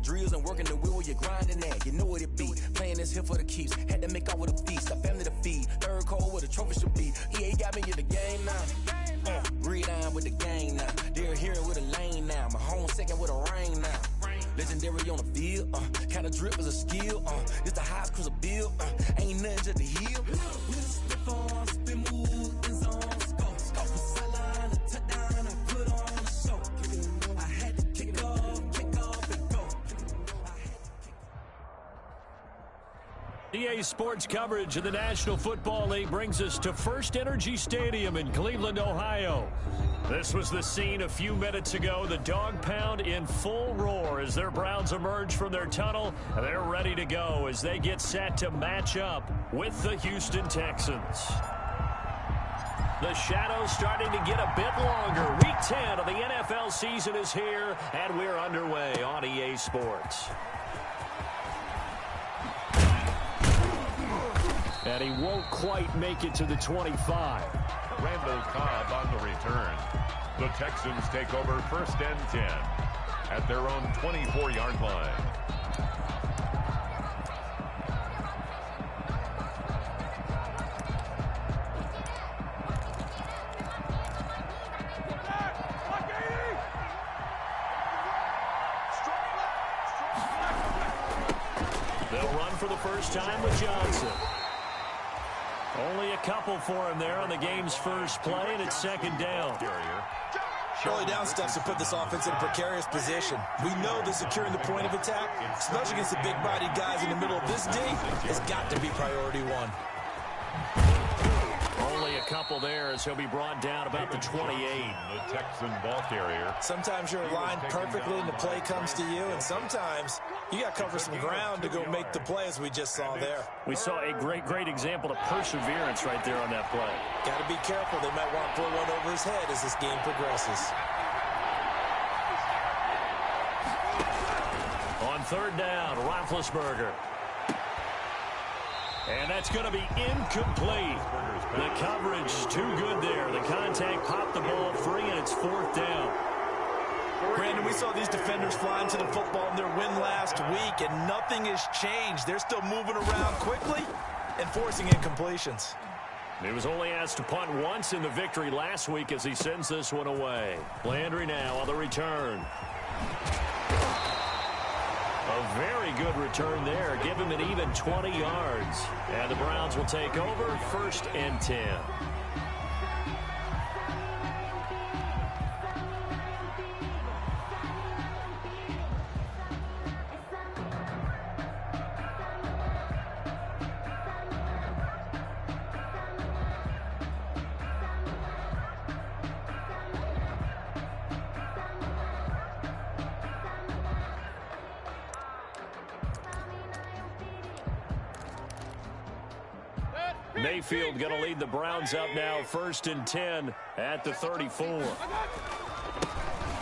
drills and working the wheel where you're grinding at. You know what it be. Playing this here for the keeps. Had to make off with a feast. A family to feed. Third cold where the trophy should be. EA got me in the game now. Read on with the game now. They're here with a lane now. My home second with a rain now. Legendary on the field. Kind of drip is a skill. It's the highest cruiser bill. Ain't nothing just to heal. Slip on, spin move, in zone, scope. Scope the sideline, a touchdown, I put on a show. I had to kick off and go. EA Sports coverage of the National Football League brings us to First Energy Stadium in Cleveland, Ohio. This was the scene a few minutes ago. The dog pound in full roar as their Browns emerge from their tunnel. They're ready to go as they get set to match up with the Houston Texans. The shadow's starting to get a bit longer. Week 10 of the NFL season is here, and we're underway on EA Sports. And he won't quite make it to the 25. Randall Cobb on the return. The Texans take over 1st and 10 at their own 24-yard line. They'll run for the first time with Johnson. Only a couple for him there on the game's first play, and it's 2nd down. Early down stuff to put this offense in a precarious position. We know that securing the point of attack, especially against the big-bodied guys in the middle of this D, has got to be priority one. Only a couple there as he'll be brought down about the 28. The Texan ball carrier. Sometimes you're aligned perfectly and the play comes to you, and sometimes you got to cover some ground to go make the play, as we just saw there. We saw a great example of perseverance right there on that play. Got to be careful. They might want to throw one over his head as this game progresses. On 3rd down, Roethlisberger. And that's going to be incomplete. The coverage too good there. The contact popped the ball free, and it's 4th down. Brandon, we saw these defenders fly into the football in their win last week, and nothing has changed. They're still moving around quickly and forcing incompletions. He was only asked to punt once in the victory last week as he sends this one away. Landry now on the return. A very good return there. Give him an even 20 yards. And the Browns will take over 1st and 10. Mayfield going to lead the Browns up now 1st and 10 at the 34.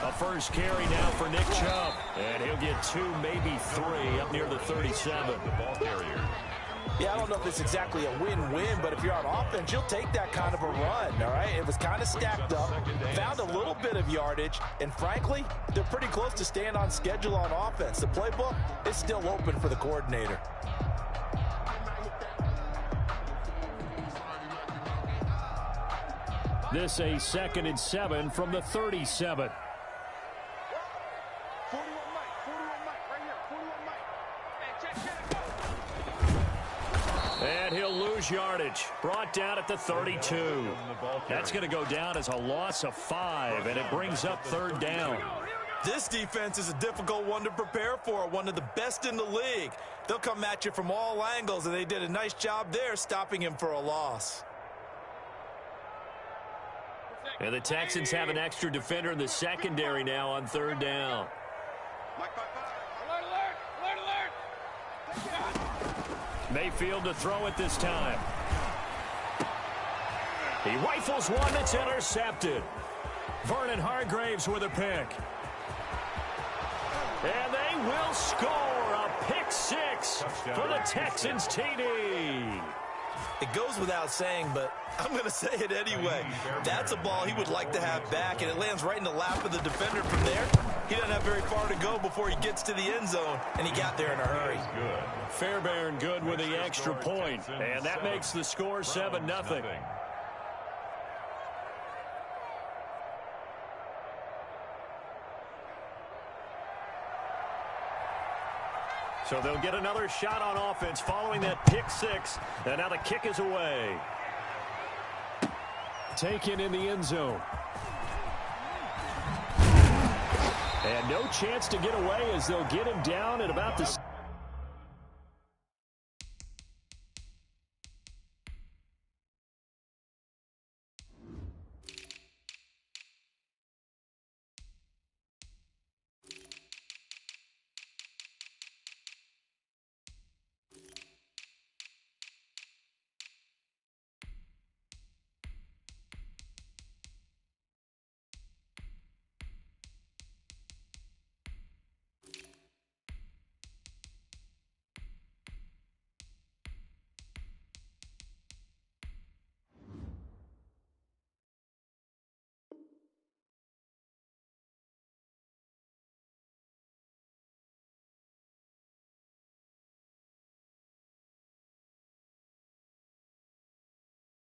A first carry now for Nick Chubb. And he'll get 2, maybe 3 up near the 37. The ball carrier. Yeah, I don't know if it's exactly a win-win, but if you're on offense, you'll take that kind of a run, all right? It was kind of stacked up, found a little bit of yardage, and frankly, they're pretty close to staying on schedule on offense. The playbook is still open for the coordinator. This a 2nd and 7 from the 37. And he'll lose yardage. Brought down at the 32. That's going to go down as a loss of 5, and it brings up 3rd down. This defense is a difficult one to prepare for, one of the best in the league. They'll come at you from all angles, and they did a nice job there stopping him for a loss. And the Texans have an extra defender in the secondary now on 3rd down. Mayfield to throw it this time. He rifles one that's intercepted. Vernon Hargraves with a pick. And they will score a pick 6 for the Texans TD. It goes without saying, but I'm going to say it anyway. That's a ball he would like to have back, and it lands right in the lap of the defender from there. He doesn't have very far to go before he gets to the end zone, and he got there in a hurry. Fairbairn good with the extra point, and that makes the score 7-0. So they'll get another shot on offense following that pick six, and now the kick is away. Taken in the end zone. And no chance to get away as they'll get him down at about the...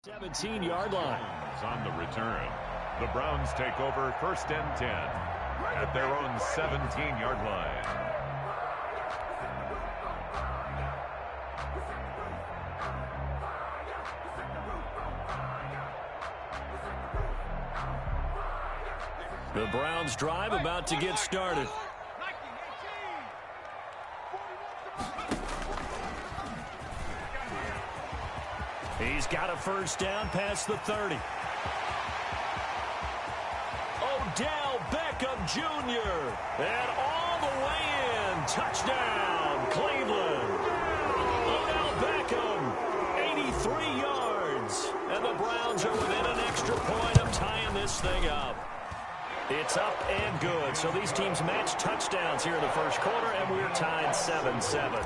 ...17-yard line. On the return, the Browns take over 1st and 10 at their own 17-yard line. The Browns drive about to get started. He's got a first down past the 30. Odell Beckham Jr. And all the way in. Touchdown, Cleveland. Odell Beckham, 83 yards. And the Browns are within an extra point of tying this thing up. It's up and good. So these teams match touchdowns here in the first quarter, and we're tied 7-7.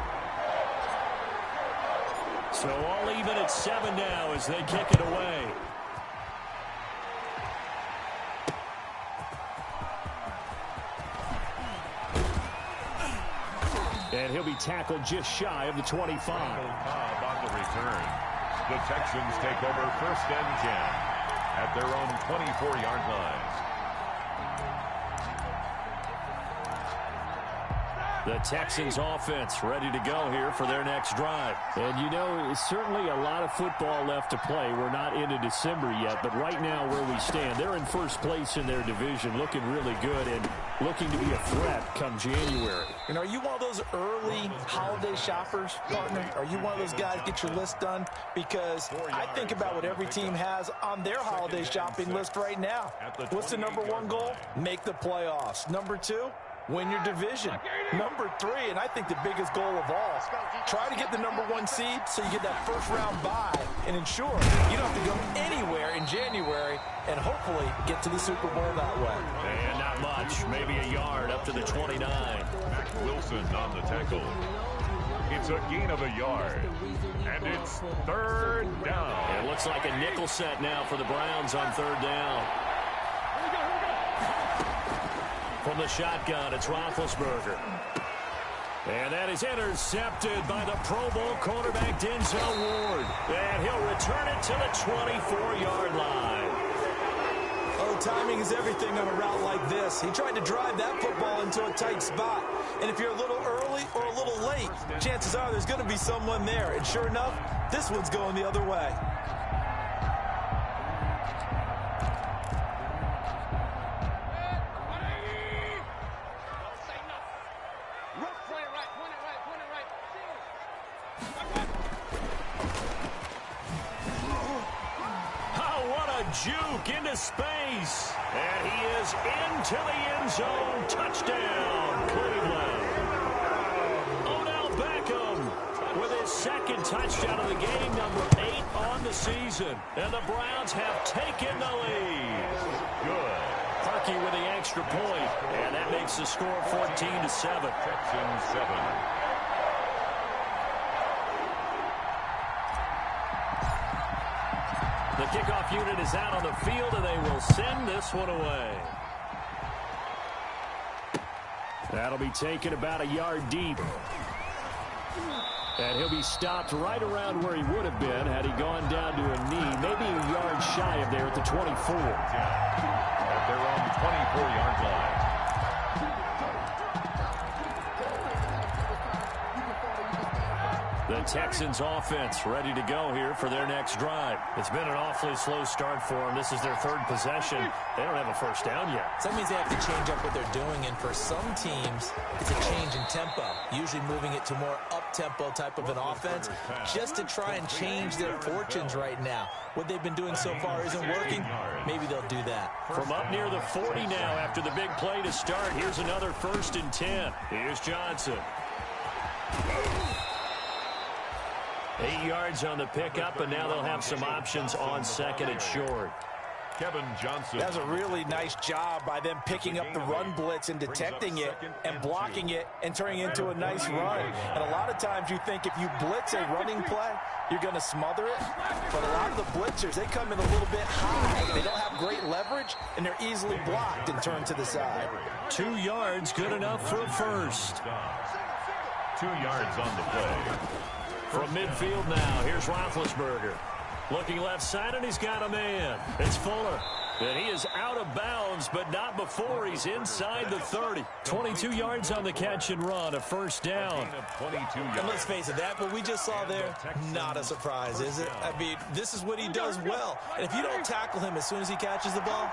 So all even at 7 now as they kick it away. And he'll be tackled just shy of the 25. On the return, the Texans take over 1st and 10 at their own 24-yard line. The Texans offense ready to go here for their next drive. And you know, certainly a lot of football left to play. We're not into December yet, but right now where we stand, they're in first place in their division, looking really good and looking to be a threat come January. And are you one of those early holiday shoppers, partner? Are you one of those guys get your list done? Because I think about what every team has on their holiday shopping list right now. What's the number one goal? Make the playoffs. Number two, win your division. Number three, and I think the biggest goal of all, try to get the number one seed so you get that first round bye and ensure you don't have to go anywhere in January and hopefully get to the Super Bowl that way. And not much, maybe a yard up to the 29. Wilson on the tackle. It's a gain of a yard, and it's 3rd down. It looks like a nickel set now for the Browns on 3rd down. From the shotgun, it's Roethlisberger. And that is intercepted by the Pro Bowl quarterback Denzel Ward. And he'll return it to the 24-yard line. Oh, timing is everything on a route like this. He tried to drive that football into a tight spot. And if you're a little early or a little late, chances are there's going to be someone there. And sure enough, this one's going the other way. Juke into space, and he is into the end zone. Touchdown, Cleveland. Odell Beckham with his second touchdown of the game, number 8 on the season. And the Browns have taken the lead. Good. Harkey with the extra point, and that makes the score 14-7. Texans 7. The kickoff unit is out on the field, and they will send this one away. That'll be taken about a yard deep. And he'll be stopped right around where he would have been had he gone down to a knee, maybe a yard shy of there at the 24. At their own 24-yard line. The Texans offense ready to go here for their next drive. It's been an awfully slow start for them. This is their third possession. They don't have a first down yet. So that means they have to change up what they're doing, and for some teams, it's a change in tempo, usually moving it to more up-tempo type of an offense just to try and change their fortunes right now. What they've been doing so far isn't working. Maybe they'll do that. From up near the 40 now after the big play to start, here's another 1st and 10. Here's Johnson. 8 yards on the pickup, and now they'll have some options on 2nd and short. Kevin Johnson. That's a really nice job by them picking up the run blitz and detecting it and blocking it and turning it into a nice run. And a lot of times you think if you blitz a running play, you're going to smother it. But a lot of the blitzers, they come in a little bit high. They don't have great leverage, and they're easily blocked and turned to the side. 2 yards, good enough for a first. 2 yards on the play. From midfield now, here's Roethlisberger. Looking left side, and he's got a man. It's Fuller. And he is out of bounds, but not before he's inside the 30. 22 yards on the catch and run, a first down. And let's face it, that what we just saw there, not a surprise, is it? I mean, this is what he does well. And if you don't tackle him as soon as he catches the ball,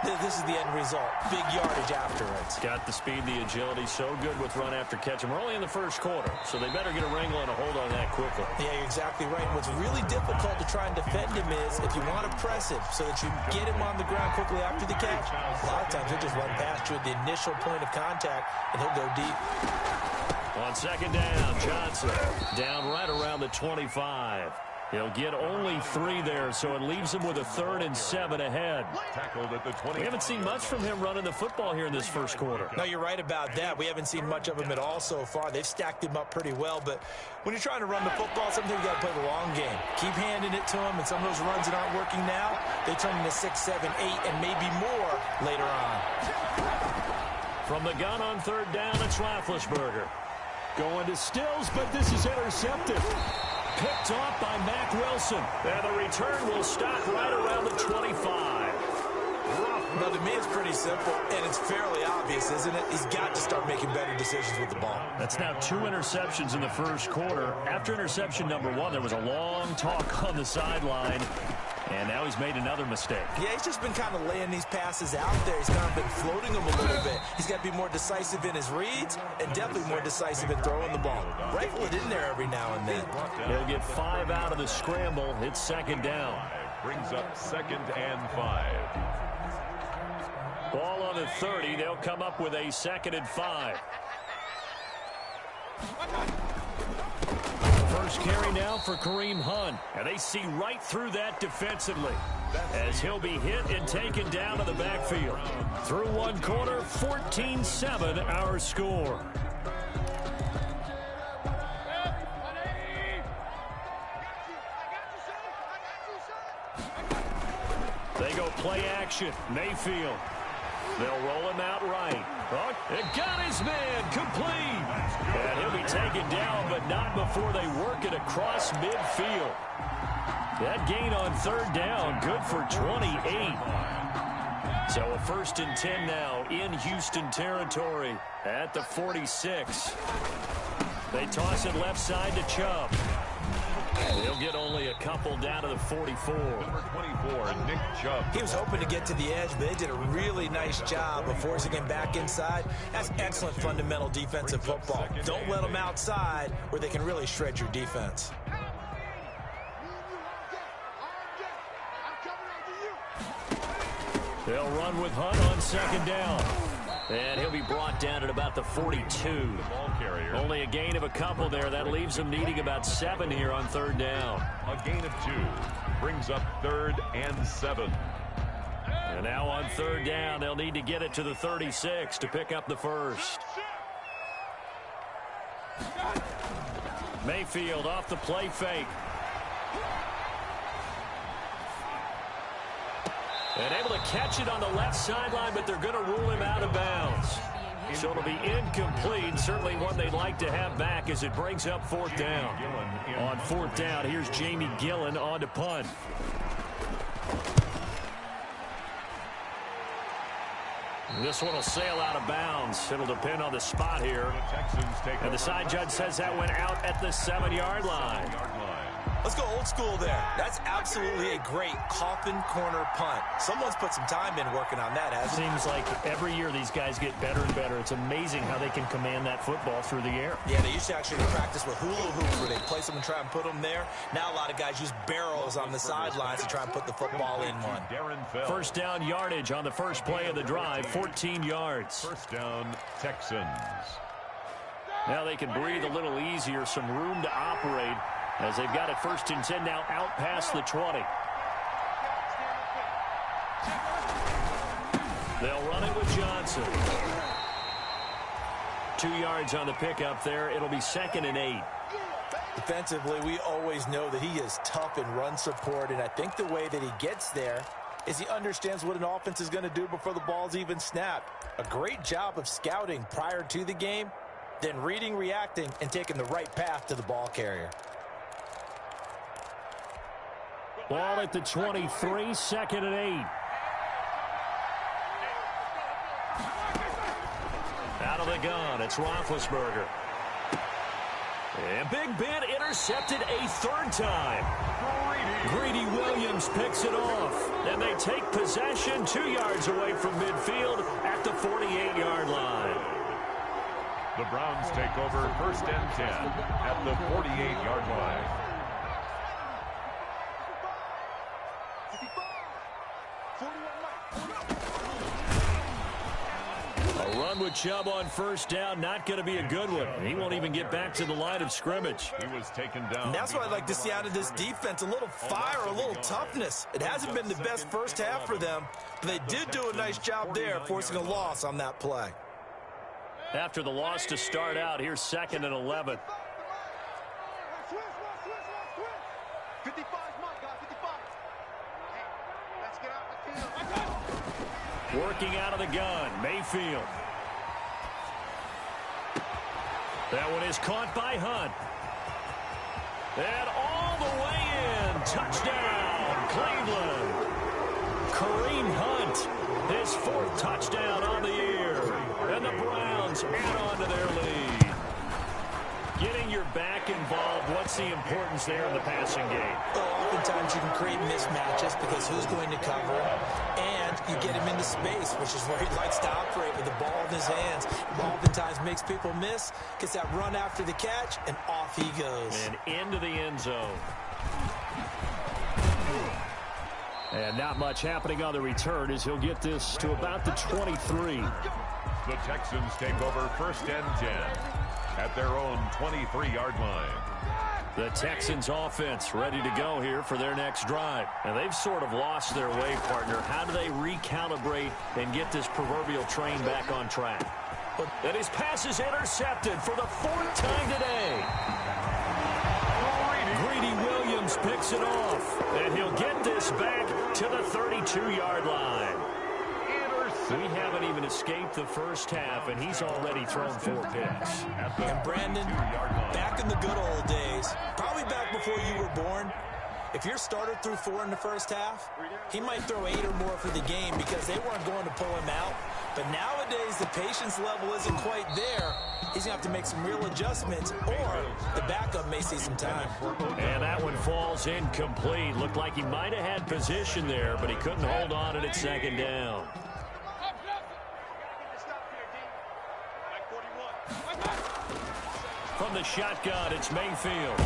this is the end result. Big yardage afterwards. Got the speed, the agility, so good with run after catch. And we're only in the first quarter, so they better get a wrangle and a hold on that quickly. Yeah, you're exactly right. And what's really difficult to try and defend him is if you want to press him so that you get him on the ground quickly after the catch, a lot of times he'll just run past you at the initial point of contact, and he'll go deep. On 2nd down, Johnson down right around the 25. He'll get only 3 there, so it leaves him with a 3rd and 7 ahead. Tackled at the 20. We haven't seen much from him running the football here in this first quarter. No, you're right about that. We haven't seen much of him at all so far. They've stacked him up pretty well, but when you're trying to run the football, sometimes you got to play the long game. Keep handing it to him, and some of those runs that aren't working now, they turn into 6, 7, 8, and maybe more later on. From the gun on 3rd down, it's Roethlisberger. Going to Stills, but this is intercepted. Picked off by Mack Wilson. And the return will stop right around the 25. Well, to me, it's pretty simple, and it's fairly obvious, isn't it? He's got to start making better decisions with the ball. That's now 2 interceptions in the first quarter. After interception number 1, there was a long talk on the sideline. And now he's made another mistake. Yeah, he's just been kind of laying these passes out there. He's kind of been floating them a little bit. He's got to be more decisive in his reads and definitely more decisive in throwing the ball. Rifle it in there every now and then. He'll get 5 out of the scramble. It's 2nd down. Brings up 2nd and 5. Ball on the 30. They'll come up with a 2nd and 5. First carry now for Kareem Hunt. And they see right through that defensively as he'll be hit and taken down to the backfield. Through 1 quarter, 14-7 our score. They go play action. Mayfield. They'll roll him out right. Oh, it got his man complete. And he'll be taken down, but not before they work it across midfield. That gain on 3rd down, good for 28. So a 1st and 10 now in Houston territory at the 46. They toss it left side to Chubb. He'll get only a couple down to the 44. Number 24, Nick Chubb. He was hoping to get to the edge, but they did a really nice job of forcing him back inside. That's excellent fundamental defensive football. Don't let them outside where they can really shred your defense. They'll run with Hunt on 2nd down. And he'll be brought down at about the 42. Ball carrier. Only a gain of a couple there. That leaves them needing about 7 here on 3rd down. A gain of 2. Brings up 3rd and 7. And now on 3rd down, they'll need to get it to the 36 to pick up the first. Mayfield off the play fake. And able to catch it on the left sideline, but they're going to rule him out of bounds. So it'll be incomplete. Certainly one they'd like to have back as it brings up fourth down. On fourth down, here's Jamie Gillen on to punt. This one will sail out of bounds. It'll depend on the spot here. And the side judge says that went out at the 7-yard line. Let's go old school there. That's absolutely a great coffin corner punt. Someone's put some time in working on that, hasn't it? Seems like every year these guys get better and better. It's amazing how they can command that football through the air. Yeah, they used to actually practice with hula hoops where they place them and try and put them there. Now a lot of guys use barrels on the sidelines to try and put the football in one. First down yardage on the first play of the drive, 14 yards. First down, Texans. Now they can breathe a little easier, some room to operate as they've got it first and 10 now out past the 20. They'll run it with Johnson. 2 yards on the pickup there. It'll be 2nd and 8. Defensively, we always know that he is tough in run support, and I think the way that he gets there is he understands what an offense is going to do before the ball's even snapped. A great job of scouting prior to the game, then reading, reacting, and taking the right path to the ball carrier. Ball at the 23, 2nd and 8. Out of the gun, it's Roethlisberger. And Big Ben intercepted a 3rd time. Greedy Williams picks it off. And they take possession 2 yards away from midfield at the 48-yard line. The Browns take over 1st and 10 at the 48-yard line. A run with Chubb on first down, not going to be a good one. He won't even get back to the line of scrimmage. He was taken down. And that's what I'd like to see out of this defense, a little fire, a little toughness. It hasn't been the best first half for them, but they did do a nice job there, forcing a loss on that play. After the loss to start out, here's 2nd and 11. Working out of the gun, Mayfield. That one is caught by Hunt. And all the way in. Touchdown, Cleveland. Kareem Hunt, his 4th touchdown on the year. And the Browns add on to their lead. Getting your back involved, what's the importance there in the passing game? Well, oftentimes you can create mismatches because who's going to cover, and you get him into space, which is where he likes to operate with the ball in his hands. Oftentimes makes people miss, gets that run after the catch, and off he goes. And into the end zone. And not much happening on the return as he'll get this to about the 23. The Texans take over 1st and 10 at their own 23-yard line. The Texans offense ready to go here for their next drive. And they've sort of lost their way, partner. How do they recalibrate and get this proverbial train back on track? And his pass is intercepted for the 4th time today. Greedy Williams picks it off. And he'll get this back to the 32-yard line. We haven't even escaped the first half, and he's already thrown 4 picks. And Brandon, back in the good old days, probably back before you were born, if your starter threw 4 in the first half, he might throw 8 or more for the game because they weren't going to pull him out. But nowadays, the patience level isn't quite there. He's going to have to make some real adjustments, or the backup may see some time. And that one falls incomplete. Looked like he might have had position there, but he couldn't hold on it at 2nd down. From the shotgun, it's Mayfield.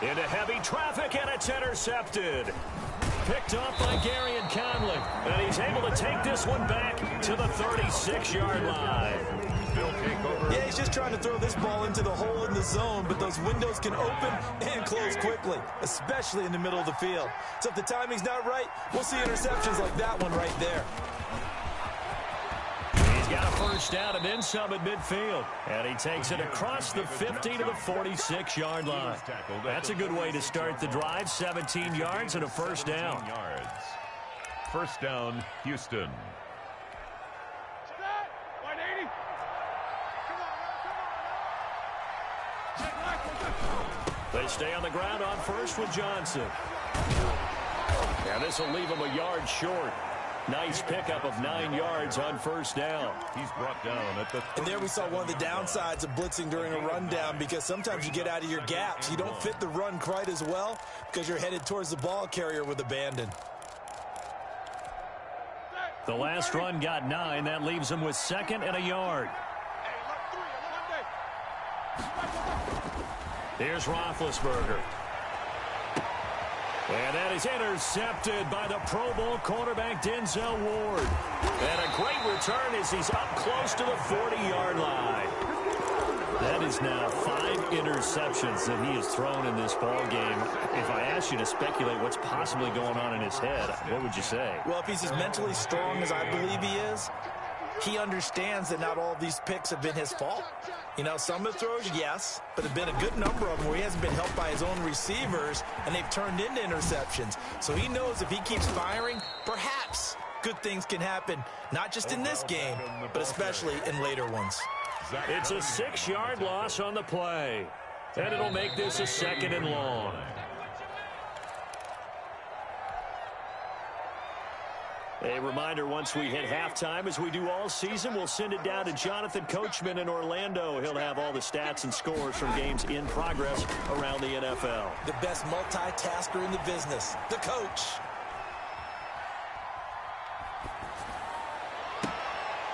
Into heavy traffic, and it's intercepted. Picked up by Garyon Conley. And he's able to take this one back to the 36-yard line. Yeah, he's just trying to throw this ball into the hole in the zone, but those windows can open and close quickly, especially in the middle of the field. So if the timing's not right, we'll see interceptions like that one right there. He's got a first down and then some at midfield. And he takes it across the 50 to the 46-yard line. That's a good way to start the drive. 17 yards and a first down. First down, Houston. They stay on the ground on first with Johnson. And this will leave him a yard short. Nice pickup of 9 yards on first down. He's brought down at the... And there we saw one of the downsides of blitzing during a rundown, because sometimes you get out of your gaps. You don't fit the run quite as well because you're headed towards the ball carrier with abandon. The last run got 9. That leaves him with 2nd and a yard. Here's Roethlisberger. And that is intercepted by the Pro Bowl cornerback Denzel Ward. And a great return as he's up close to the 40-yard line. That is now 5 interceptions that he has thrown in this ball game. If I asked you to speculate what's possibly going on in his head, what would you say? Well, if he's as mentally strong as I believe he is, he understands that not all of these picks have been his fault. You know, some of the throws, yes, but there have been a good number of them where he hasn't been helped by his own receivers, and they've turned into interceptions. So he knows if he keeps firing, perhaps good things can happen, not just in this game, but especially in later ones. It's a 6-yard loss on the play, and it'll make this a 2nd and long. A reminder, once we hit halftime, as we do all season, we'll send it down to Jonathan Coachman in Orlando. He'll have all the stats and scores from games in progress around the NFL. The best multitasker in the business, the coach.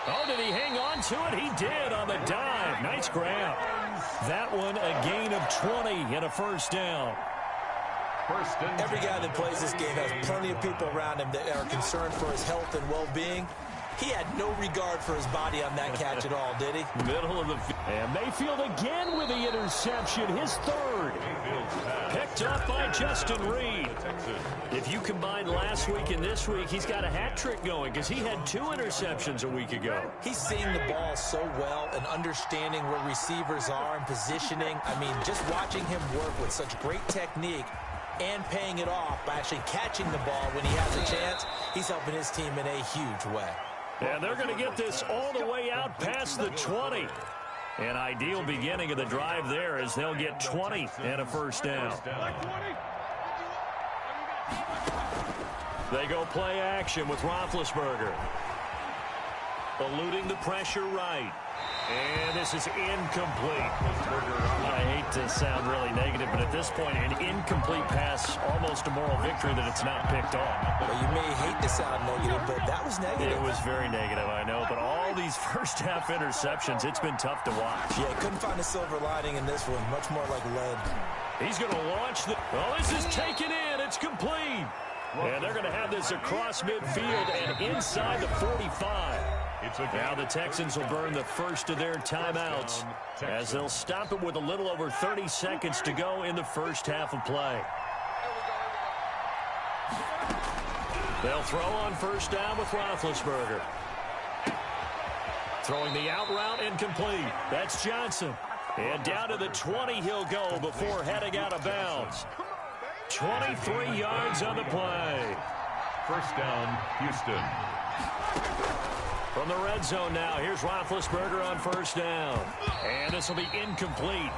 Oh, did he hang on to it? He did on the dive. Nice grab. That one, a gain of 20 and a first down. Every guy that plays this game has plenty of people around him that are concerned for his health and well-being. He had no regard for his body on that catch at all, did he? Middle of the field. And Mayfield again with the interception, his 3rd. Picked up by Justin Reed. If you combine last week and this week, he's got a hat trick going because he had 2 interceptions a week ago. He's seeing the ball so well and understanding where receivers are and positioning. I mean, just watching him work with such great technique and paying it off by actually catching the ball when he has a chance, he's helping his team in a huge way. And they're going to get this all the way out past the 20. An ideal beginning of the drive there as they'll get 20 and a first down. They go play action with Roethlisberger. Eluding the pressure right. And this is incomplete. I hate to sound really negative, but at this point, an incomplete pass, almost a moral victory that it's not picked off. Well, you may hate to sound negative, but that was negative. It was very negative, I know. But all these first-half interceptions, it's been tough to watch. Yeah, couldn't find a silver lining in this one. Much more like lead. He's going to launch the... Well, this is taken in. It's complete. And they're going to have this across midfield and inside the 45. Now the Texans will burn the first of their timeouts as they'll stop it with a little over 30 seconds to go in the first half of play. They'll throw on first down with Roethlisberger. Throwing the out route incomplete. That's Johnson. And down to the 20 he'll go before heading out of bounds. 23 yards on the play. First down, Houston. From the red zone now, here's Roethlisberger on first down. And this will be incomplete.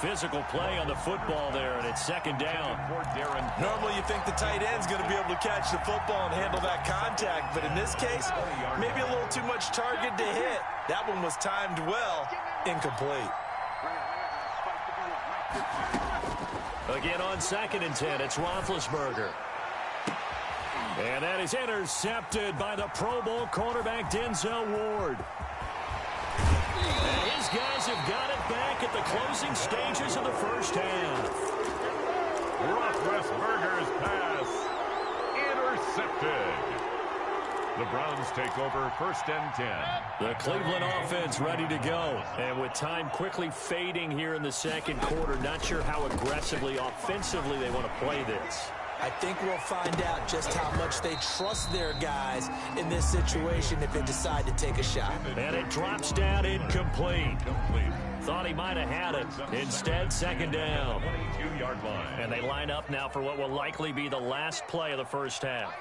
Physical play on the football there, and it's 2nd down. Normally you think the tight end's going to be able to catch the football and handle that contact, but in this case, maybe a little too much target to hit. That one was timed well, incomplete. Again on 2nd and 10, it's Roethlisberger. And that is intercepted by the Pro Bowl cornerback Denzel Ward. And his guys have got it back at the closing stages of the first half. Roethlisberger's pass intercepted. The Browns take over 1st and 10. The Cleveland offense ready to go. And with time quickly fading here in the 2nd quarter, not sure how aggressively, offensively they want to play this. I think we'll find out just how much they trust their guys in this situation if they decide to take a shot. And it drops down incomplete. Thought he might have had it. Instead, 2nd down. 22-yard line. And they line up now for what will likely be the last play of the first half.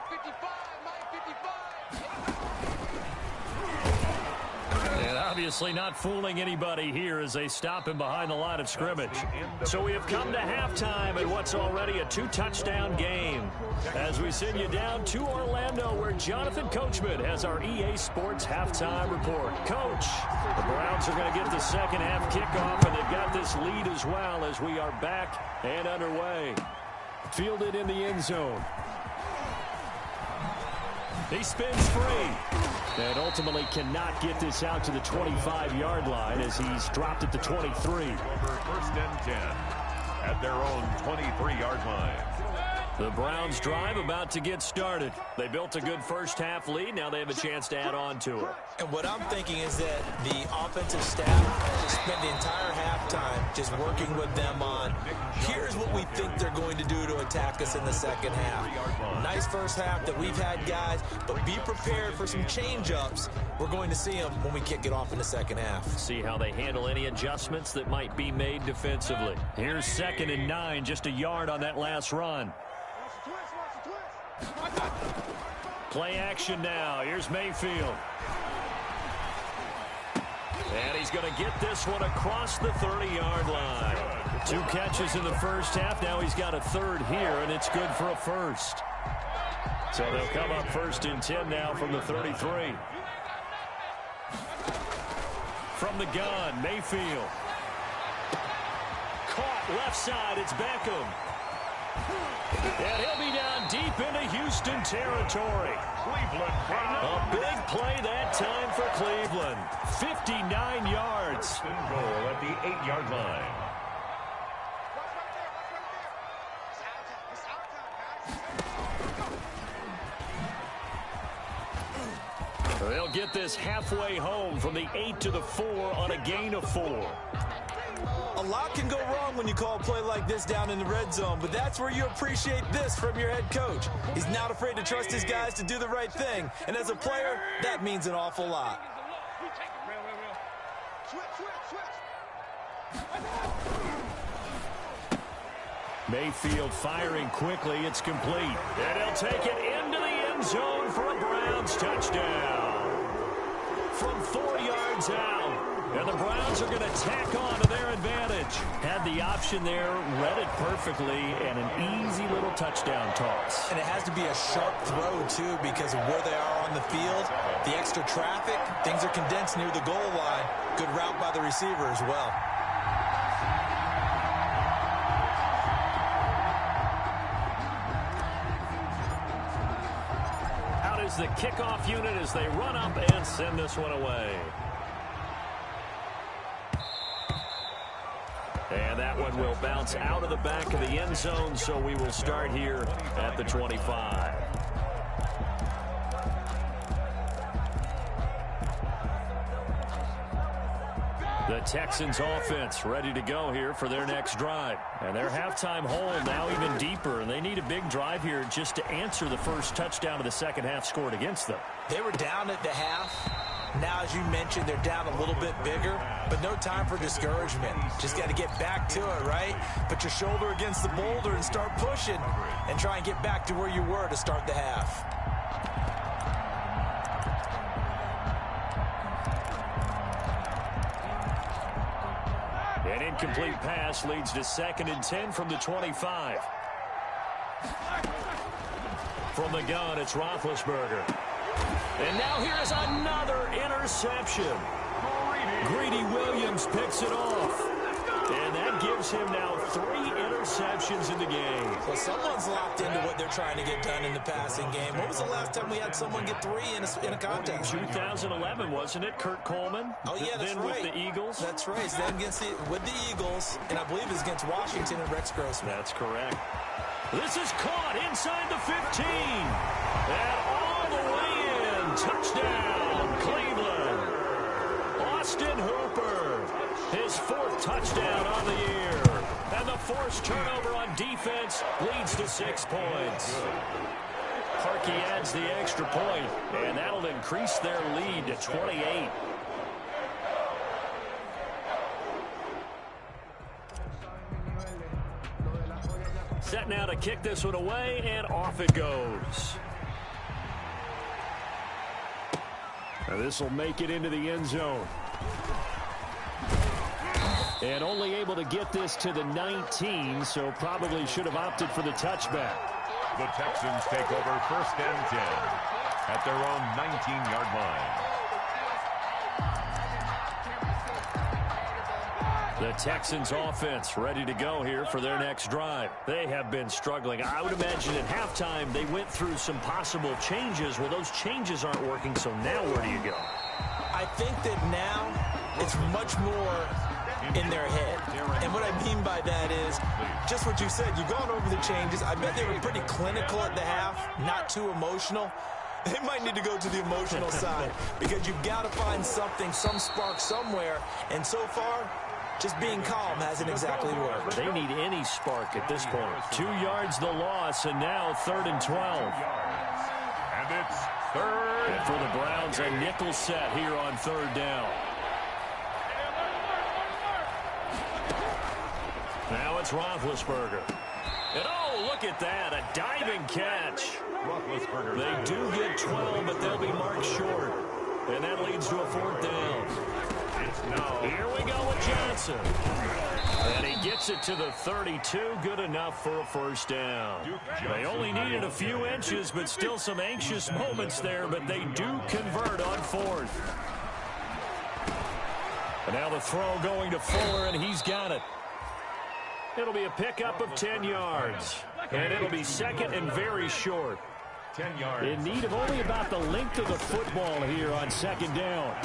Obviously not fooling anybody here as they stop him behind the line of scrimmage. So we have come to halftime in what's already a 2-touchdown game. As we send you down to Orlando, where Jonathan Coachman has our EA Sports halftime report. Coach, the Browns are going to get the second half kickoff, and they've got this lead as well as we are back and underway. Fielded in the end zone. He spins free. And ultimately cannot get this out to the 25-yard line as he's dropped at the 23. Over first and 10 at their own 23-yard line. The Browns drive about to get started. They built a good first half lead. Now they have a chance to add on to it. And what I'm thinking is that the offensive staff just spent the entire halftime just working with them on, here's what we think they're going to do to attack us in the second half. Nice first half that we've had, guys, but be prepared for some change-ups. We're going to see them when we kick it off in the second half. See how they handle any adjustments that might be made defensively. Here's 2nd and 9, just a yard on that last run. Play action now. Here's Mayfield. And he's going to get this one across the 30-yard line. 2 catches in the first half. Now he's got a third here, and it's good for a first. So they'll come up 1st and 10 now from the 33. From the gun, Mayfield. Caught left side. It's Beckham. And he'll be down deep into Houston territory. A big play that time for Cleveland. 59 yards. Goal at the 8-yard line. They'll get this halfway home from the 8 to the 4 on a gain of 4. A lot can go wrong when you call a play like this down in the red zone, but that's where you appreciate this from your head coach. He's not afraid to trust his guys to do the right thing, and as a player, that means an awful lot. Mayfield firing quickly. It's complete. And he'll take it into the end zone for a Browns touchdown. From 4 yards out. And the Browns are going to tack on to their advantage. Had the option there, read it perfectly, and an easy little touchdown toss. And it has to be a sharp throw, too, because of where they are on the field. The extra traffic, things are condensed near the goal line. Good route by the receiver as well. Out is the kickoff unit as they run up and send this one away. And that one will bounce out of the back of the end zone, so we will start here at the 25. The Texans offense ready to go here for their next drive. And their halftime hole now even deeper, and they need a big drive here just to answer the first touchdown of the second half scored against them. They were down at the half. Now, as you mentioned, they're down a little bit bigger, but no time for discouragement. Just got to get back to it, right? Put your shoulder against the boulder and start pushing and try and get back to where you were to start the half. An incomplete pass leads to 2nd and 10 from the 25. From the gun, it's Roethlisberger. And now here is another interception. Greedy Williams picks it off. And that gives him now 3 interceptions in the game. Well, someone's locked into what they're trying to get done in the passing game. When was the last time we had someone get 3 in a contest? 2011, wasn't it? Kurt Coleman? Oh, yeah, that's then right. With the Eagles? That's right. It's then with the Eagles, and I believe it's against Washington and Rex Grossman. That's correct. This is caught inside the 15. And all the way in. Touchdown, Cleveland. Austin Hooper, his 4th touchdown on the year. And the forced turnover on defense leads to 6 points. Parkey adds the extra point, and that'll increase their lead to 28. Set now to kick this one away, and off it goes. Now this will make it into the end zone. And only able to get this to the 19, so probably should have opted for the touchback. The Texans take over 1st and 10 at their own 19-yard line. The Texans offense ready to go here for their next drive. They have been struggling. I would imagine at halftime they went through some possible changes. Well, those changes aren't working, so now where do you go? I think that now it's much more in their head. And what I mean by that is just what you said. You've gone over the changes. I bet they were pretty clinical at the half, not too emotional. They might need to go to the emotional side because you've got to find something, some spark somewhere. And so far, just being calm hasn't exactly worked. They need any spark at this point. 2 yards the loss, and now 3rd and 12. And it's 3rd. And for the Browns, a nickel set here on 3rd down. Now it's Roethlisberger. And oh, look at that, a diving catch. They do get 12, but they'll be marked short. And that leads to a 4th down. Here we go with Johnson. And he gets it to the 32. Good enough for a 1st down. They only needed a few inches, but still some anxious moments there, but they do convert on 4th. And now the throw going to Fuller, and he's got it. It'll be a pickup of 10 yards. And it'll be 2nd and very short. 10 yards. In need of only about the length of the football here on 2nd down.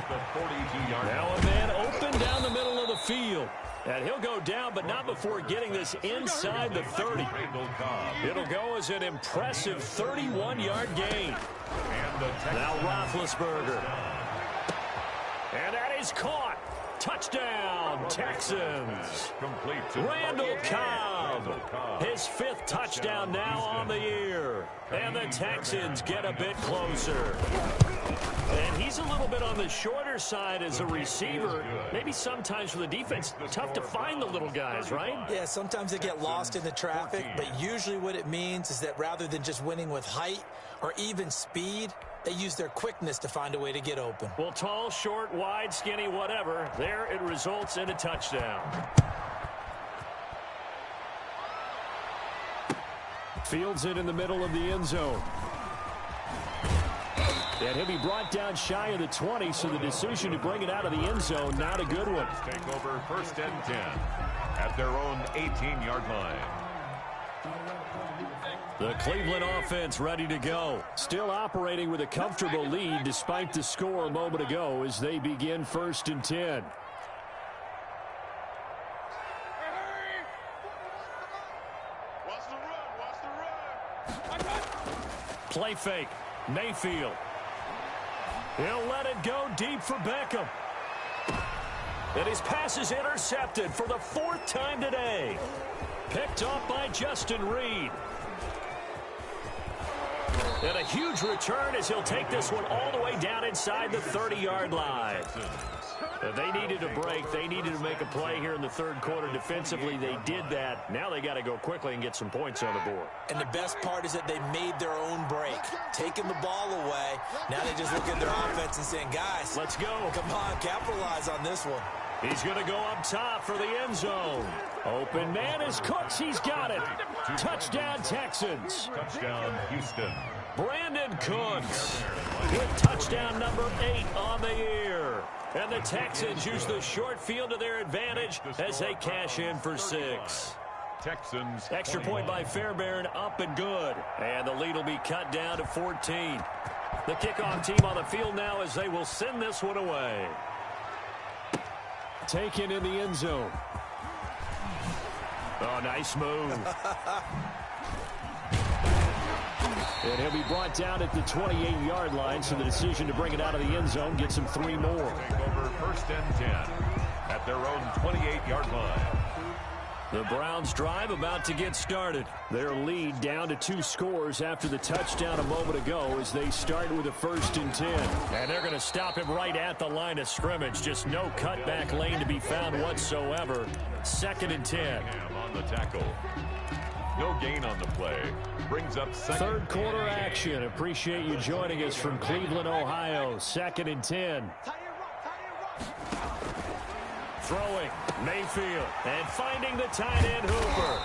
Now a man open down the middle of the field. And he'll go down, but not before getting this inside the 30. It'll go as an impressive 31-yard gain. Now Roethlisberger. And that is caught. Touchdown, Texans. Randall Cobb. His 5th touchdown now on the year. And the Texans get a bit closer. And he's a little bit on the shorter side as a receiver. Maybe sometimes for the defense, tough to find the little guys, right? Yeah, sometimes they get lost in the traffic, but usually what it means is that rather than just winning with height or even speed, they use their quickness to find a way to get open. Well, tall, short, wide, skinny, whatever, there it results in a touchdown. Fields it in the middle of the end zone. And he'll be brought down shy of the 20, so the decision to bring it out of the end zone, not a good one. Take over 1st and 10 at their own 18-yard line. The Cleveland offense ready to go. Still operating with a comfortable lead despite the score a moment ago as they begin 1st and 10. Play fake. Mayfield. He'll let it go deep for Beckham. And his pass is intercepted for the 4th time today. Picked off by Justin Reed. And a huge return as he'll take this one all the way down inside the 30-yard line. They needed a break. They needed to make a play here in the 3rd quarter. Defensively, they did that. Now they got to go quickly and get some points on the board. And the best part is that they made their own break, taking the ball away. Now they just look at their offense and saying, guys, let's go. Come on, capitalize on this one. He's going to go up top for the end zone. Open man is Cooks. He's got it. Touchdown, Texans. Touchdown, Houston. Brandon Cooks with touchdown number 8 on the year. And the Texans use the short field to their advantage as they cash in for 6. Texans. Extra point by Fairbairn, up and good. And the lead will be cut down to 14. The kickoff team on the field now as they will send this one away. Taken in the end zone. Oh, nice move. And he'll be brought down at the 28-yard line, so the decision to bring it out of the end zone gets him 3 more. Take over 1st and 10 at their own 28-yard line. The Browns drive about to get started. Their lead down to 2 scores after the touchdown a moment ago as they start with a 1st and 10. And they're going to stop him right at the line of scrimmage. Just no cutback lane to be found whatsoever. 2nd and 10. On the tackle. No gain on the play. Brings up 3rd quarter action. Appreciate you joining us from Cleveland, Ohio. 2nd and 10. throwing. Mayfield. And finding the tight end, Hooper.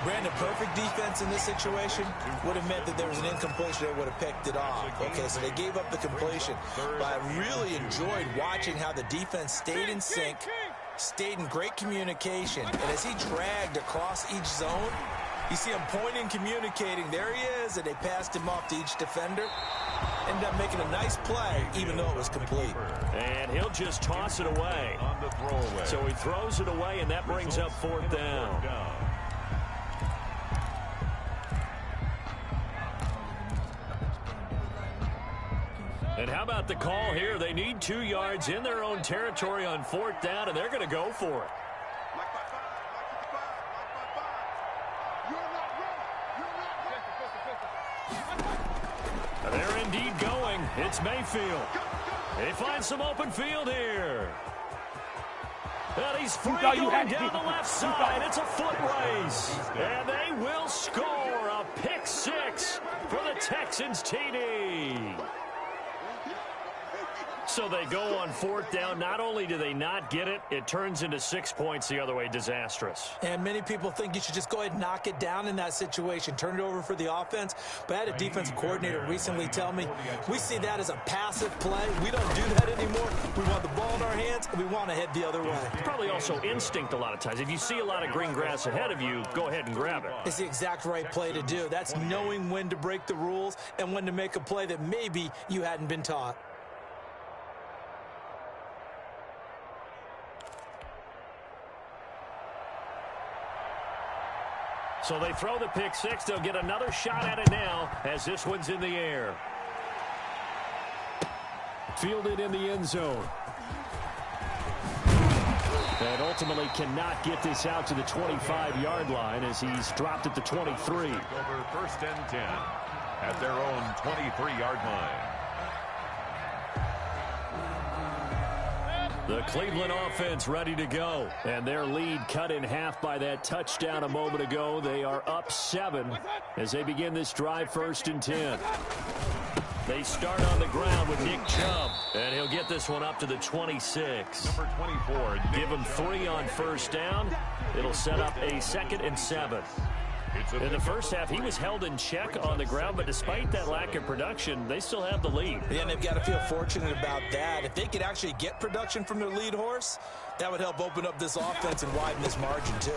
Brandon, perfect defense in this situation would have meant that there was an incompletion. They would have picked it off. Okay, so they gave up the completion. But I really enjoyed watching how the defense stayed in sync, stayed in great communication. And as he dragged across each zone, you see him pointing, communicating. There he is, and they passed him off to each defender. Ended up making a nice play, even though it was complete. And he'll just toss it away. So he throws it away, and that brings up 4th down. And how about the call here? They need 2 yards in their own territory on 4th down, and they're going to go for it. They're indeed going. It's Mayfield. They find some open field here. And he's free going down the left side. It's a foot race. And they will score a pick 6 for the Texans TD. So they go on 4th down. Not only do they not get it, it turns into 6 points the other way. Disastrous. And many people think you should just go ahead and knock it down in that situation. Turn it over for the offense. But I had a defensive coordinator recently tell me, we see that as a passive play. We don't do that anymore. We want the ball in our hands, and we want to head the other way. It's probably also instinct a lot of times. If you see a lot of green grass ahead of you, go ahead and grab it. It's the exact right play to do. That's knowing when to break the rules and when to make a play that maybe you hadn't been taught. So they throw the pick 6. They'll get another shot at it now as this one's in the air. Fielded in the end zone. And ultimately cannot get this out to the 25-yard line as he's dropped at the 23. Over 1st and 10 at their own 23-yard line. The Cleveland offense ready to go. And their lead cut in half by that touchdown a moment ago. They are up 7 as they begin this drive 1st and 10. They start on the ground with Nick Chubb. And he'll get this one up to the 26. Number 24. Give him 3 on 1st down. It'll set up a 2nd and 7. In the first half, he was held in check on the ground, but despite that lack of production, they still have the lead. Yeah, and they've got to feel fortunate about that. If they could actually get production from their lead horse, that would help open up this offense and widen this margin, too.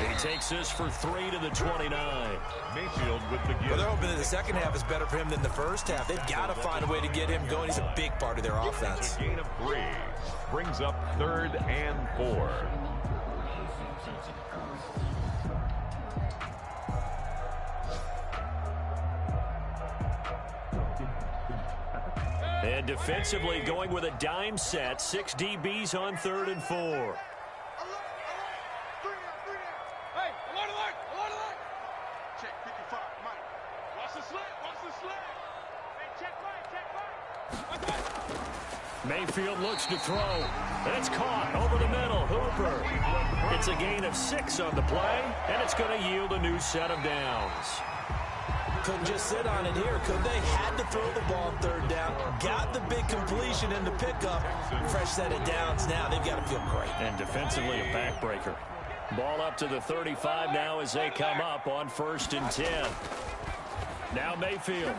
He takes this for 3 to the 29. Mayfield with the give. Well, they're hoping that the second half is better for him than the first half. They've got to find a way to get him going. He's a big part of their offense. A gain of 3 brings up 3rd and 4. And defensively going with a dime set. 6 DBs on 3rd and 4. Hey, alert. Check 55, Mike. Watch the slant. Hey, check right. Mayfield looks to throw. And it's caught over the middle. Hooper. It's a gain of 6 on the play, and it's going to yield a new set of downs. Couldn't just sit on it here, could they? Had to throw the ball 3rd down. Got the big completion in the pickup. Fresh set of downs now. They've got to feel great. And defensively a backbreaker. Ball up to the 35 now as they come up on 1st and 10. Now Mayfield.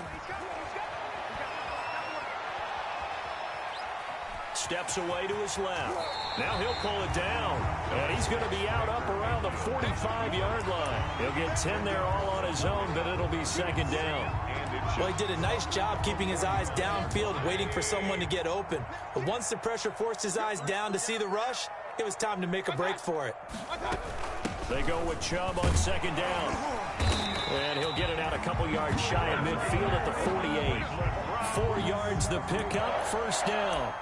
Steps away to his left. Now he'll pull it down. And he's going to be out up around the 45-yard line. He'll get 10 there all on his own, but it'll be 2nd down. Well, he did a nice job keeping his eyes downfield, waiting for someone to get open. But once the pressure forced his eyes down to see the rush, it was time to make a break for it. They go with Chubb on 2nd down. And he'll get it out a couple yards shy of midfield at the 48. 4 yards the pickup, 1st down.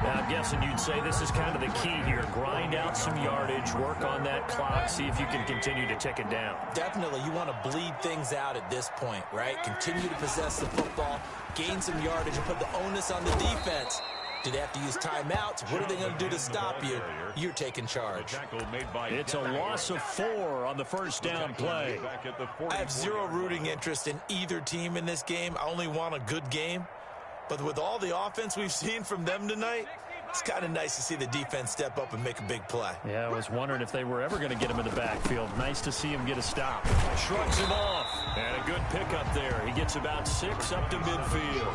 Now, I'm guessing you'd say this is kind of the key here. Grind out some yardage, work on that clock, see if you can continue to tick it down. Definitely. You want to bleed things out at this point, right? Continue to possess the football, gain some yardage, and put the onus on the defense. Do they have to use timeouts? What are they going to do to stop you? You're taking charge. It's a loss of 4 on the 1st down play. I have zero rooting interest in either team in this game. I only want a good game. But with all the offense we've seen from them tonight, it's kind of nice to see the defense step up and make a big play. Yeah, I was wondering if they were ever going to get him in the backfield. Nice to see him get a stop. Shrugs him off. And a good pickup there. He gets about 6 up to midfield.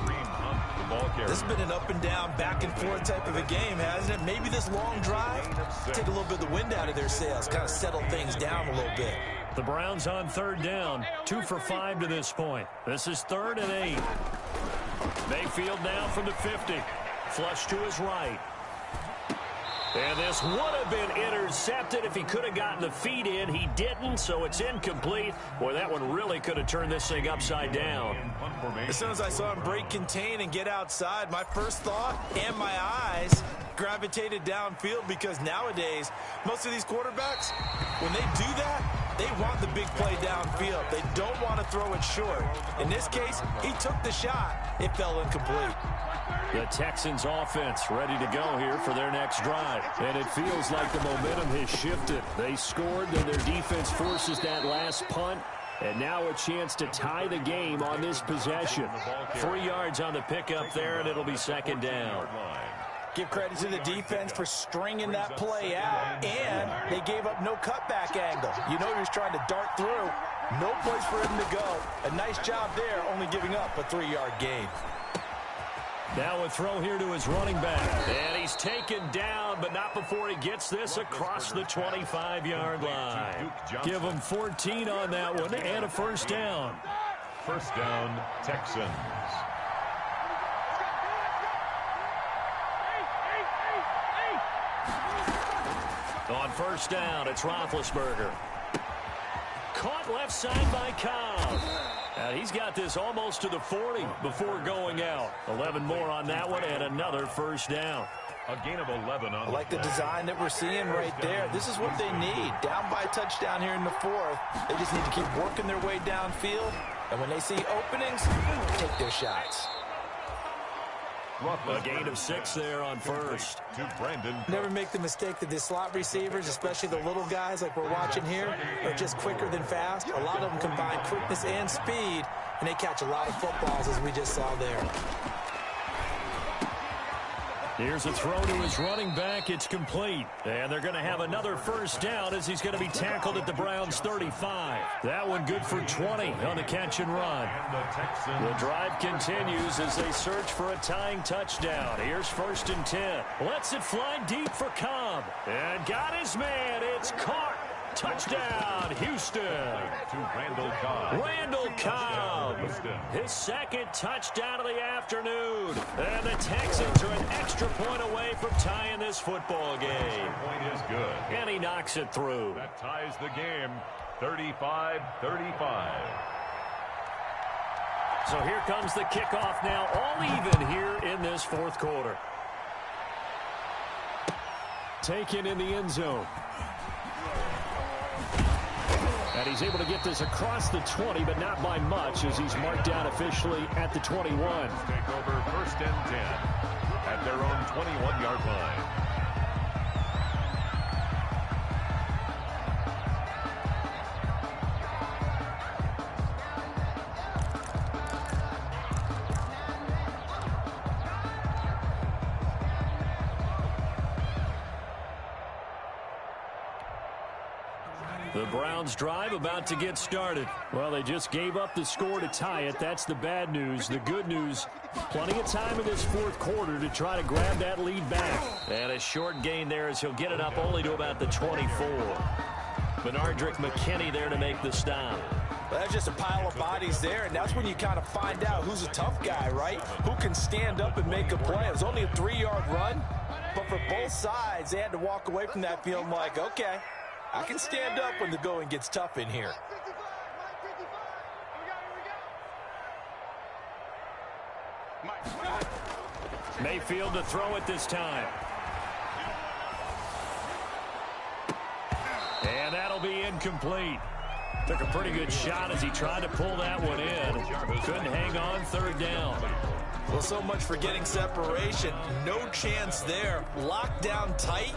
This has been an up and down, back and forth type of a game, hasn't it? Maybe this long drive, take a little bit of the wind out of their sails, kind of settle things down a little bit. The Browns on 3rd down, 2 for 5 to this point. This is 3rd and 8. Mayfield now from the 50. Flush to his right. And this would have been intercepted if he could have gotten the feet in. He didn't, so it's incomplete. Boy, that one really could have turned this thing upside down. As soon as I saw him break contain and get outside, my first thought and my eyes gravitated downfield, because nowadays, most of these quarterbacks, when they do that, they want the big play downfield. They don't want to throw it short. In this case, he took the shot. It fell incomplete. The Texans offense ready to go here for their next drive. And it feels like the momentum has shifted. They scored, then their defense forces that last punt. And now a chance to tie the game on this possession. 3 yards on the pickup there, and it'll be 2nd down. Give credit to the defense for stringing that play out, and they gave up no cutback angle. You know he was trying to dart through. No place for him to go. A nice job there, only giving up a 3-yard gain. Now a throw here to his running back. And he's taken down, but not before he gets this across the 25-yard line. Give him 14 on that one and a 1st down. 1st down, Texans. On 1st down, it's Roethlisberger. Caught left side by Cobb. And he's got this almost to the 40 before going out. 11 more on that one and another 1st down. A gain of 11 on I like the design that we're seeing right there. This is what they need. Down by a touchdown here in the 4th. They just need to keep working their way downfield. And when they see openings, take their shots. A gain of 6 there on 1st. Never make the mistake that the slot receivers, especially the little guys like we're watching here, are just quicker than fast. A lot of them combine quickness and speed, and they catch a lot of footballs, as we just saw there. Here's a throw to his running back. It's complete. And they're going to have another 1st down as he's going to be tackled at the Browns' 35. That one good for 20 on the catch and run. The drive continues as they search for a tying touchdown. Here's 1st and 10. Lets it fly deep for Cobb. And got his man. It's caught. Touchdown, Houston. To Randall Cobb. Randall Cobb. His 2nd touchdown of the afternoon. And the Texans are an extra point away from tying this football game. Point is good. And he knocks it through. That ties the game. 35-35. So here comes the kickoff now, all even here in this 4th quarter. Taken in the end zone. And he's able to get this across the 20, but not by much, as he's marked down officially at the 21. Take over 1st and 10 at their own 21-yard line. The Browns drive about to get started. Well, they just gave up the score to tie it. That's the bad news. The good news, plenty of time in this 4th quarter to try to grab that lead back. And a short gain there as he'll get it up only to about the 24. Benardrick McKinney there to make the stop. Well, that's just a pile of bodies there, and that's when you kind of find out who's a tough guy, right? Who can stand up and make a play. It was only a 3-yard run, but for both sides, they had to walk away from that feeling like, okay, I can stand up when the going gets tough in here. Mayfield to throw it this time. And that'll be incomplete. Took a pretty good shot as he tried to pull that one in. Couldn't hang on 3rd down. Well, so much for getting separation. No chance there. Locked down tight,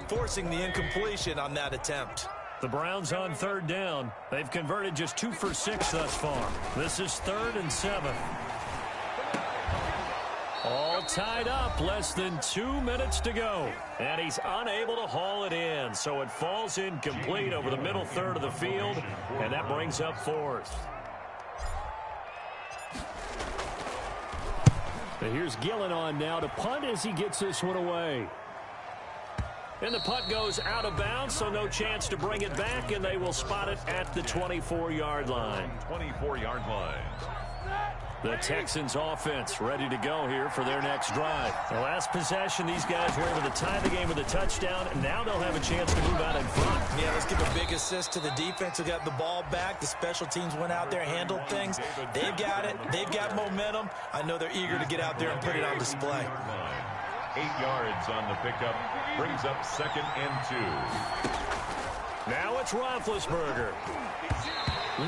forcing the incompletion on that attempt. The Browns on 3rd down. They've converted just 2 for 6 thus far. This is 3rd and 7. Well, tied up, less than 2 minutes to go. And he's unable to haul it in, so it falls incomplete over the middle third of the field, and that brings up fourth. And here's Gillen on now to punt as he gets this one away. And the punt goes out of bounds, so no chance to bring it back, and they will spot it at the 24-yard line. 24-yard line. The Texans offense ready to go here for their next drive. The last possession, these guys were able to tie the game with a touchdown, and now they'll have a chance to move out in front. Yeah, let's give a big assist to the defense who got the ball back. The special teams went out there, handled things. They've got it. They've got momentum. I know they're eager to get out there and put it on display. 8 yards on the pickup. Brings up 2nd and 2. Now it's Roethlisberger.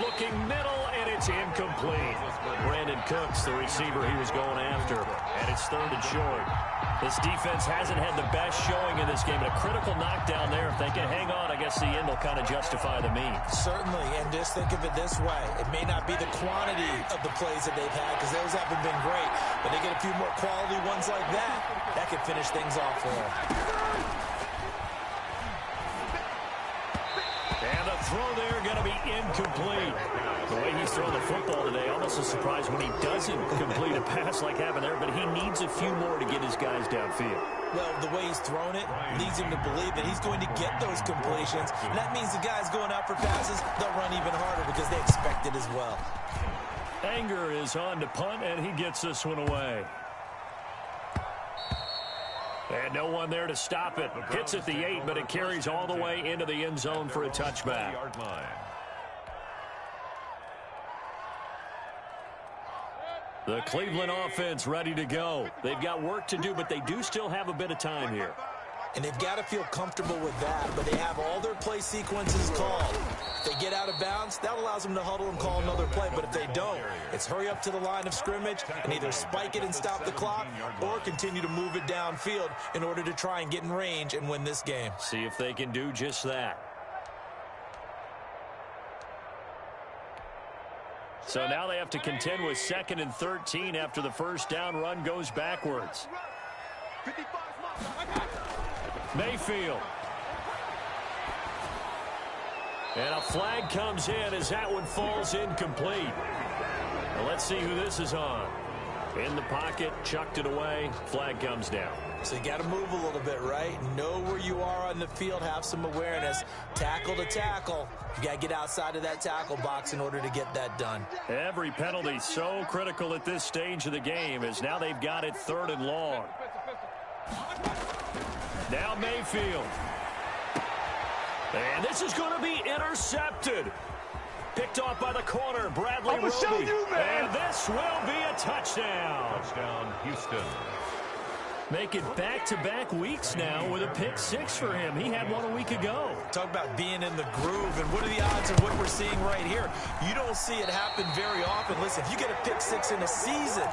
Looking middle, and it's incomplete. Brandon Cooks, the receiver he was going after, and it's 3rd and short. This defense hasn't had the best showing in this game, but a critical knockdown there. If they can hang on, I guess the end will kind of justify the means. Certainly, and just think of it this way. It may not be the quantity of the plays that they've had, because those haven't been great, but they get a few more quality ones like that. That could finish things off for them. And the throw there going to be incomplete. The way he's thrown the football today, almost a surprise when he doesn't complete a pass like happened there, but he needs a few more to get his guys downfield. Well, the way he's thrown it leads him to believe that he's going to get those completions, and that means the guys going out for passes, they'll run even harder because they expect it as well. Anger is on to punt, and he gets this one away. And no one there to stop it. Hits at the 8, but it carries all the way into the end zone for a touchback. The Cleveland offense ready to go. They've got work to do, but they do still have a bit of time here. And they've got to feel comfortable with that, but they have all their play sequences called. If they get out of bounds, that allows them to huddle and call another play, but if they don't, it's hurry up to the line of scrimmage and either spike it and stop the clock or continue to move it downfield in order to try and get in range and win this game. See if they can do just that. So now they have to contend with 2nd and 13 after the first down run goes backwards. Mayfield. And a flag comes in as that one falls incomplete. Well, let's see who this is on. In the pocket, chucked it away, flag comes down. So you got to move a little bit, right? Know where you are on the field, have some awareness. Tackle to tackle. You got to get outside of that tackle box in order to get that done. Every penalty so critical at this stage of the game as now they've got it 3rd and long. Now Mayfield. And this is going to be intercepted. Picked off by the corner, Bradley Roby. And this will be a touchdown. Touchdown, Houston. Make it back-to-back weeks now with a pick 6 for him. He had one a week ago. Talk about being in the groove, and what are the odds of what we're seeing right here? You don't see it happen very often. Listen, if you get a pick 6 in a season,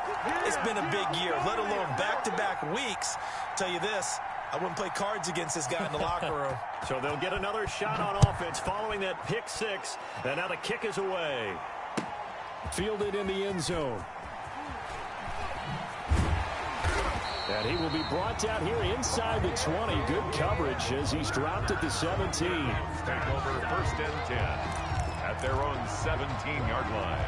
it's been a big year, let alone back-to-back weeks. I'll tell you this, I wouldn't play cards against this guy in the locker room. So they'll get another shot on offense following that pick 6, and now the kick is away. Fielded in the end zone. And he will be brought down here inside the 20. Good coverage as he's dropped at the 17. Take over 1st and 10 at their own 17-yard line.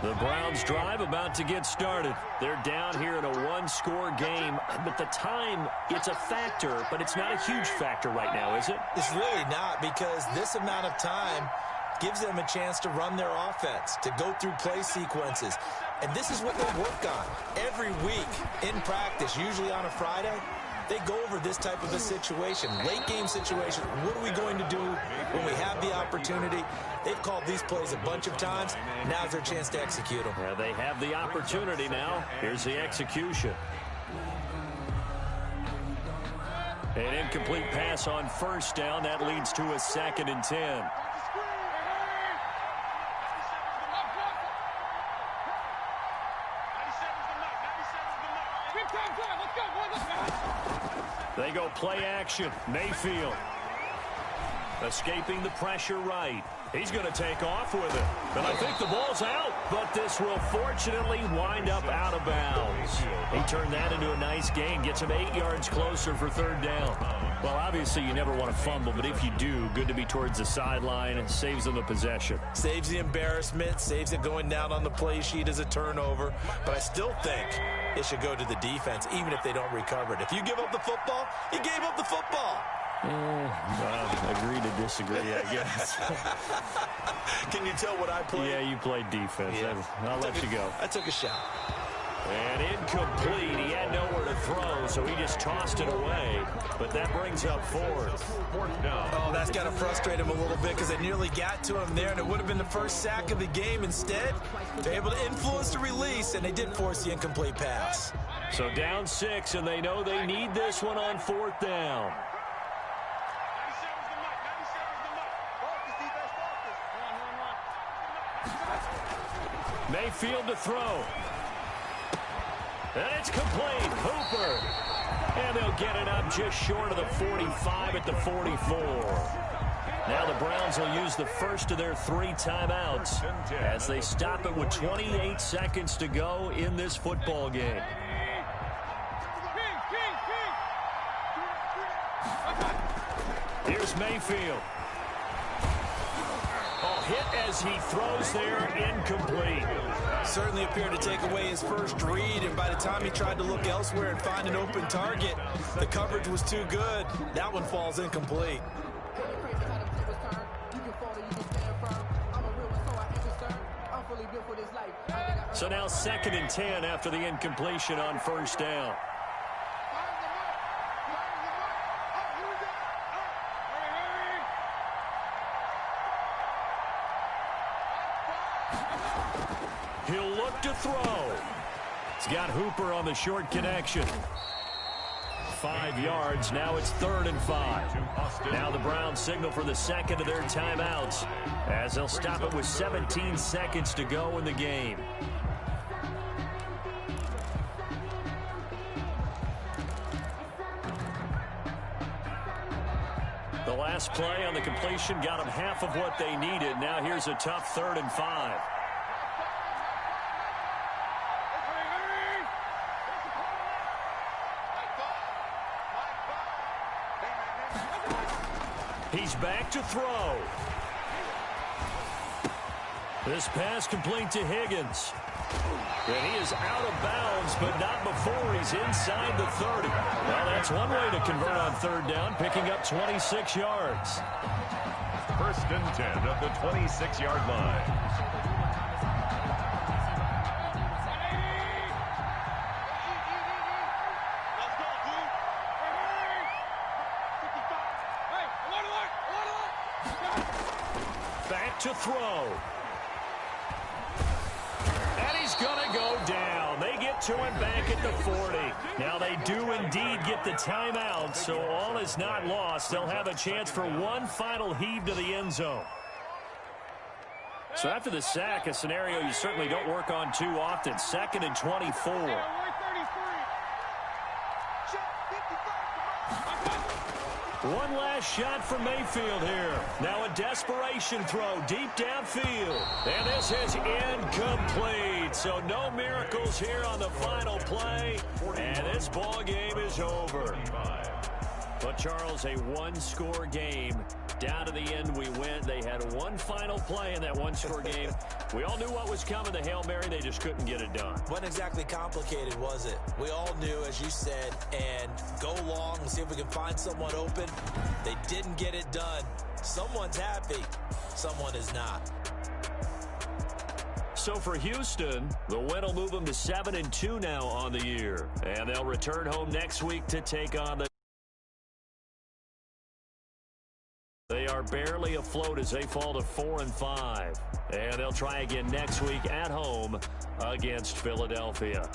The Browns drive about to get started. They're down here in a one-score game. But the time, it's a factor, but it's not a huge factor right now, is it? It's really not, because this amount of time gives them a chance to run their offense, to go through play sequences. And this is what they work on every week in practice, usually on a Friday. They go over this type of a situation, late game situation. What are we going to do when we have the opportunity? They've called these plays a bunch of times. Now's their chance to execute them. Yeah, they have the opportunity now. Here's the execution. An incomplete pass on 1st down. That leads to a 2nd and 10. They go play action. Mayfield escaping the pressure right. He's going to take off with it. And I think the ball's out, but this will fortunately wind up out of bounds. He turned that into a nice gain, gets him 8 yards closer for third down. Well, obviously you never want to fumble, but if you do, good to be towards the sideline and saves them the possession. Saves the embarrassment, saves it going down on the play sheet as a turnover. But I still think it should go to the defense, even if they don't recover it. If you give up the football, you gave up the football. Agree to disagree, I guess. Can you tell what I played? Yeah, you played defense. Yeah. I'll let you go. I took a shot. And incomplete. He had nowhere to throw, so he just tossed it away. But that brings up fourth. Oh, that's got to frustrate him a little bit because they nearly got to him there, and it would have been the first sack of the game. Instead, they're able to influence the release, and they did force the incomplete pass. So down 6, and they know they need this one on fourth down. Mayfield to throw. And it's complete. Hooper. And they'll get it up just short of the 45 at the 44. Now the Browns will use the first of their 3 timeouts as they stop it with 28 seconds to go in this football game. Here's Mayfield. Hit as he throws there, incomplete. Certainly appeared to take away his first read, and by the time he tried to look elsewhere and find an open target, the coverage was too good. That one falls incomplete. So now 2nd and 10 after the incompletion on first down. He'll look to throw. He's got Hooper on the short connection. 5 yards. Now it's 3rd and 5. Now the Browns signal for the second of their timeouts as they'll stop it with 17 seconds to go in the game. The last play on the completion got them half of what they needed. Now here's a tough 3rd and 5. He's back to throw. This pass complete to Higgins. And he is out of bounds, but not before he's inside the 30. Well, that's one way to convert on third down, picking up 26 yards. 1st and 10 at the 26-yard line. Back to throw. And he's going to go down. They get to him back at the 40. Now they do indeed get the timeout, so all is not lost. They'll have a chance for one final heave to the end zone. So after the sack, a scenario you certainly don't work on too often. 2nd and 24. One last shot from Mayfield here. Now a desperation throw deep downfield. And this is incomplete. So no miracles here on the final play. And this ball game is over. But, Charles, a one-score game. Down to the end we went. They had one final play in that one-score game. We all knew what was coming. The Hail Mary, they just couldn't get it done. Wasn't exactly complicated, was it? We all knew, as you said, and go long and see if we can find someone open. They didn't get it done. Someone's happy. Someone is not. So for Houston, the win will move them to 7-2 now on the year. And they'll return home next week to take on the They are barely afloat as they fall to 4-5. And they'll try again next week at home against Philadelphia.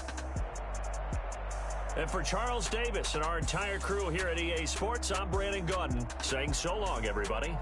And for Charles Davis and our entire crew here at EA Sports, I'm Brandon Gaudin saying so long, everybody.